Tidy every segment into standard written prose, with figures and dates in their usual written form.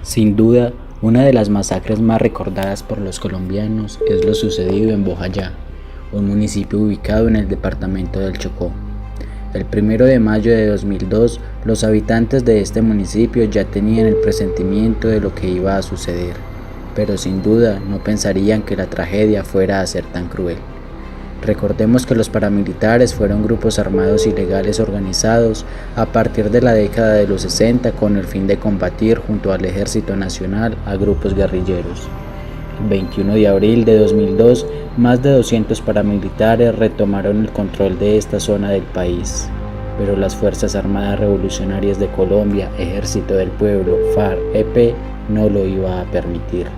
Sin duda, una de las masacres más recordadas por los colombianos es lo sucedido en Bojayá, un municipio ubicado en el departamento del Chocó. El 1 de mayo de 2002, los habitantes de este municipio ya tenían el presentimiento de lo que iba a suceder, pero sin duda no pensarían que la tragedia fuera a ser tan cruel. Recordemos que los paramilitares fueron grupos armados ilegales organizados a partir de la década de los 60 con el fin de combatir junto al Ejército Nacional a grupos guerrilleros. El 21 de abril de 2002, más de 200 paramilitares retomaron el control de esta zona del país, pero las Fuerzas Armadas Revolucionarias de Colombia, Ejército del Pueblo, FARC-EP, no lo iba a permitir.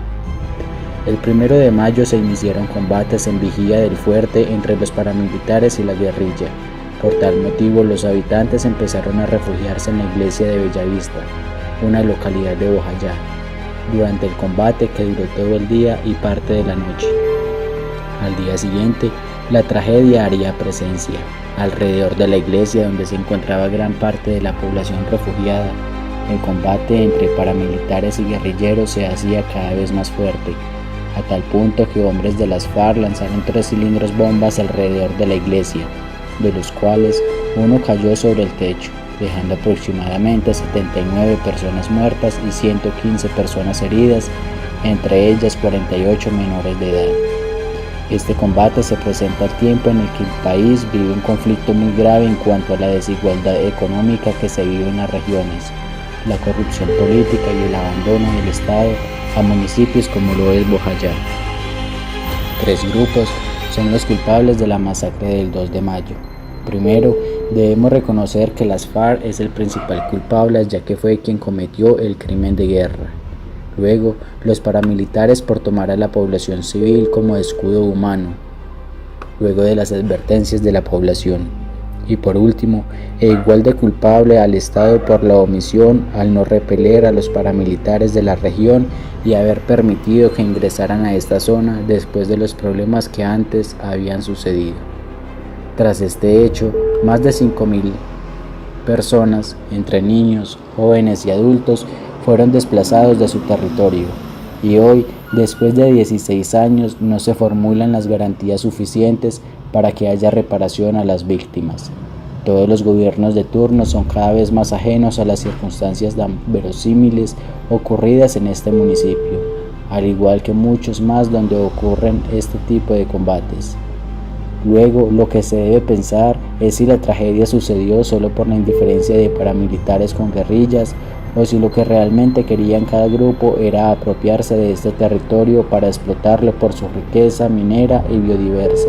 El 1 de mayo se iniciaron combates en Vigía del Fuerte entre los paramilitares y la guerrilla. Por tal motivo, los habitantes empezaron a refugiarse en la iglesia de Bellavista, una localidad de Bojayá, durante el combate que duró todo el día y parte de la noche. Al día siguiente, la tragedia haría presencia. Alrededor de la iglesia donde se encontraba gran parte de la población refugiada, el combate entre paramilitares y guerrilleros se hacía cada vez más fuerte, a tal punto que hombres de las FARC lanzaron 3 cilindros bombas alrededor de la iglesia, de los cuales uno cayó sobre el techo, dejando aproximadamente 79 personas muertas y 115 personas heridas, entre ellas 48 menores de edad. Este combate se presenta al tiempo en el que el país vive un conflicto muy grave en cuanto a la desigualdad económica que se vive en las regiones, la corrupción política y el abandono del Estado a municipios como lo es Bojayá. 3 grupos son los culpables de la masacre del 2 de mayo. Primero, debemos reconocer que las FARC es el principal culpable, ya que fue quien cometió el crimen de guerra. Luego, los paramilitares por tomar a la población civil como escudo humano, luego de las advertencias de la población. Y por último, e igual de culpable al Estado por la omisión al no repeler a los paramilitares de la región y haber permitido que ingresaran a esta zona después de los problemas que antes habían sucedido. Tras este hecho, más de 5.000 personas, entre niños, jóvenes y adultos, fueron desplazados de su territorio, y hoy, después de 16 años, no se formulan las garantías suficientes para que haya reparación a las víctimas. Todos los gobiernos de turno son cada vez más ajenos a las circunstancias tan verosímiles ocurridas en este municipio, al igual que muchos más donde ocurren este tipo de combates. Luego, lo que se debe pensar es si la tragedia sucedió solo por la indiferencia de paramilitares con guerrillas, o si lo que realmente querían cada grupo era apropiarse de este territorio para explotarlo por su riqueza minera y biodiversa.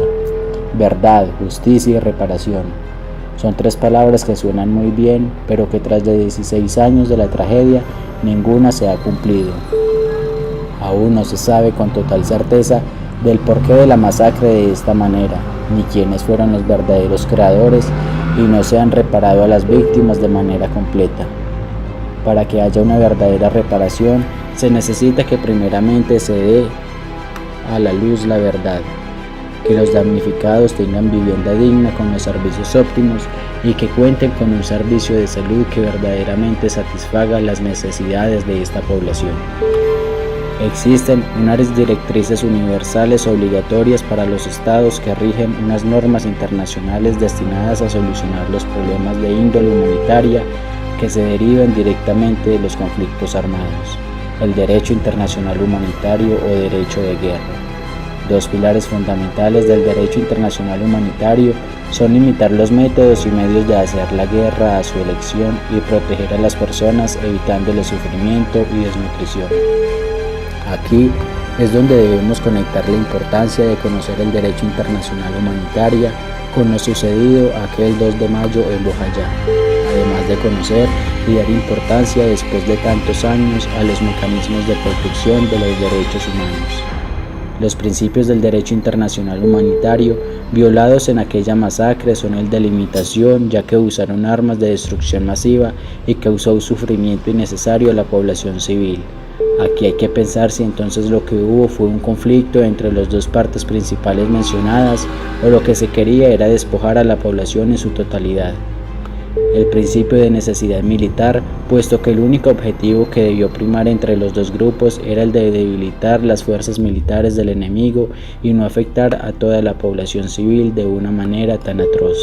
Verdad, justicia y reparación. Son 3 palabras que suenan muy bien, pero que tras de 16 años de la tragedia, ninguna se ha cumplido. Aún no se sabe con total certeza del porqué de la masacre de esta manera, ni quiénes fueron los verdaderos creadores, y no se han reparado a las víctimas de manera completa. Para que haya una verdadera reparación, se necesita que primeramente se dé a la luz la verdad, que los damnificados tengan vivienda digna con los servicios óptimos y que cuenten con un servicio de salud que verdaderamente satisfaga las necesidades de esta población. Existen unas directrices universales obligatorias para los estados que rigen unas normas internacionales destinadas a solucionar los problemas de índole humanitaria que se derivan directamente de los conflictos armados, el derecho internacional humanitario o derecho de guerra. 2 pilares fundamentales del derecho internacional humanitario son limitar los métodos y medios de hacer la guerra a su elección y proteger a las personas evitándole sufrimiento y desnutrición. Aquí es donde debemos conectar la importancia de conocer el derecho internacional humanitario con lo sucedido aquel 2 de mayo en Bojayá, además de conocer y dar importancia después de tantos años a los mecanismos de protección de los derechos humanos. Los principios del derecho internacional humanitario violados en aquella masacre son el de limitación, ya que usaron armas de destrucción masiva y causó un sufrimiento innecesario a la población civil. Aquí hay que pensar si entonces lo que hubo fue un conflicto entre las 2 partes principales mencionadas o lo que se quería era despojar a la población en su totalidad. el principio de necesidad militar, puesto que el único objetivo que debió primar entre los dos grupos era el de debilitar las fuerzas militares del enemigo y no afectar a toda la población civil de una manera tan atroz.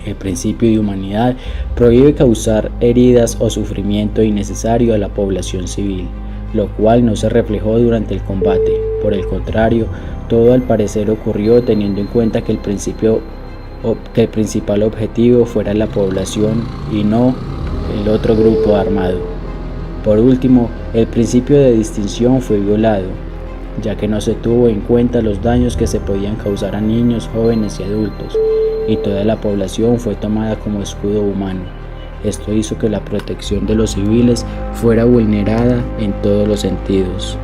El principio de humanidad prohíbe causar heridas o sufrimiento innecesario a la población civil, lo cual no se reflejó durante el combate. Por el contrario, todo al parecer ocurrió teniendo en cuenta que el principal objetivo fuera la población y no el otro grupo armado. Por último, el principio de distinción fue violado, ya que no se tuvo en cuenta los daños que se podían causar a niños, jóvenes y adultos, y toda la población fue tomada como escudo humano. Esto hizo que la protección de los civiles fuera vulnerada en todos los sentidos.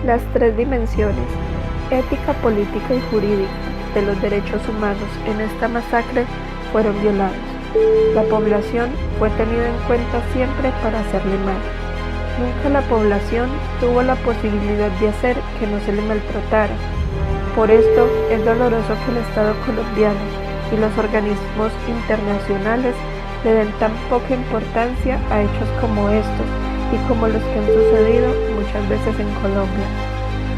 Las tres dimensiones, ética, política y jurídica, de los derechos humanos en esta masacre fueron violados. La población fue tenida en cuenta siempre para hacerle mal. Nunca la población tuvo la posibilidad de hacer que no se le maltratara. Por esto es doloroso que el Estado colombiano y los organismos internacionales le den tan poca importancia a hechos como estos y como los que han sucedido muchas veces en Colombia.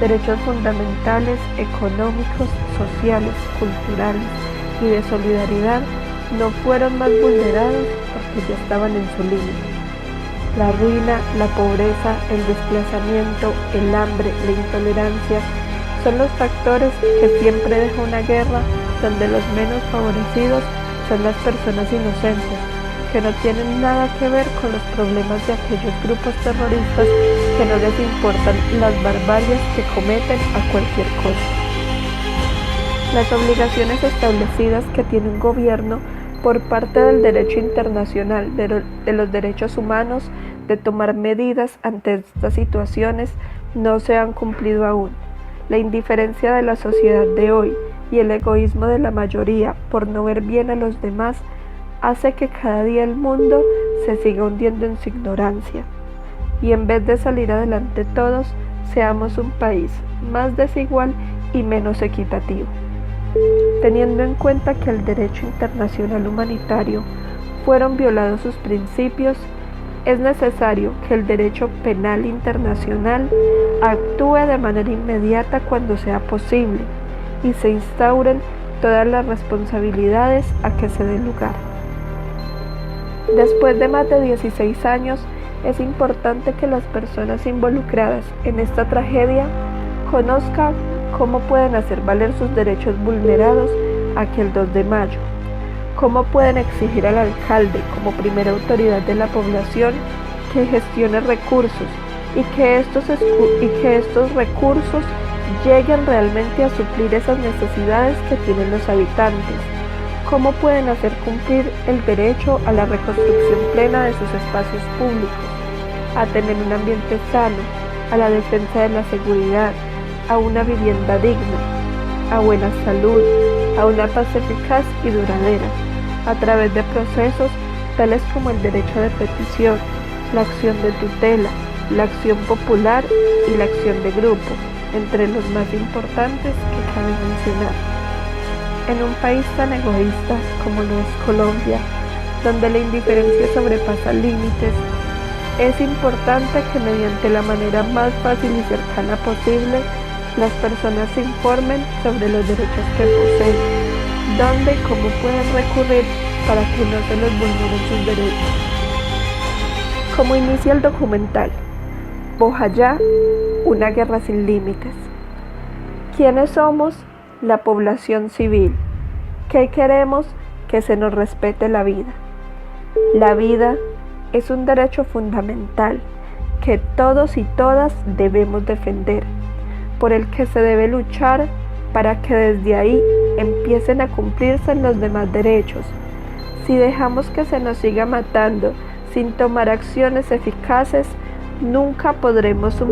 Derechos fundamentales, económicos, sociales, culturales y de solidaridad no fueron más vulnerados porque ya estaban en su límite. La ruina, la pobreza, el desplazamiento, el hambre, la intolerancia son los factores que siempre deja una guerra donde los menos favorecidos son las personas inocentes, que no tienen nada que ver con los problemas de aquellos grupos terroristas que no les importan las barbaries que cometen a cualquier cosa. Las obligaciones establecidas que tiene un gobierno por parte del derecho internacional de los derechos humanos de tomar medidas ante estas situaciones no se han cumplido aún. La indiferencia de la sociedad de hoy y el egoísmo de la mayoría por no ver bien a los demás hace que cada día el mundo se siga hundiendo en su ignorancia. Y en vez de salir adelante todos, seamos un país más desigual y menos equitativo. Teniendo en cuenta que el derecho internacional humanitario fueron violados sus principios, es necesario que el derecho penal internacional actúe de manera inmediata cuando sea posible y se instauren todas las responsabilidades a que se dé lugar. Después de más de 16 años, es importante que las personas involucradas en esta tragedia conozcan cómo pueden hacer valer sus derechos vulnerados aquel 2 de mayo. ¿Cómo pueden exigir al alcalde, como primera autoridad de la población, que gestione recursos y que estos recursos lleguen realmente a suplir esas necesidades que tienen los habitantes? ¿Cómo pueden hacer cumplir el derecho a la reconstrucción plena de sus espacios públicos, a tener un ambiente sano, a la defensa de la seguridad, a una vivienda digna, a buena salud, a una paz eficaz y duradera, a través de procesos tales como el derecho de petición, la acción de tutela, la acción popular y la acción de grupo, entre los más importantes que cabe mencionar? En un país tan egoísta como lo es Colombia, donde la indiferencia sobrepasa límites, es importante que mediante la manera más fácil y cercana posible, las personas se informen sobre los derechos que poseen, dónde y cómo pueden recurrir para que no se les vulneren sus derechos. Como inicia el documental, Bojayá, una guerra sin límites. ¿Quiénes somos? La población civil. ¿Qué queremos? Que se nos respete la vida. La vida es un derecho fundamental que todos y todas debemos defender, por el que se debe luchar para que desde ahí empiecen a cumplirse los demás derechos. Si dejamos que se nos siga matando sin tomar acciones eficaces, nunca podremos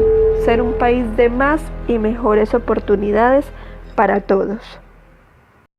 ser un país de más y mejores oportunidades para todos.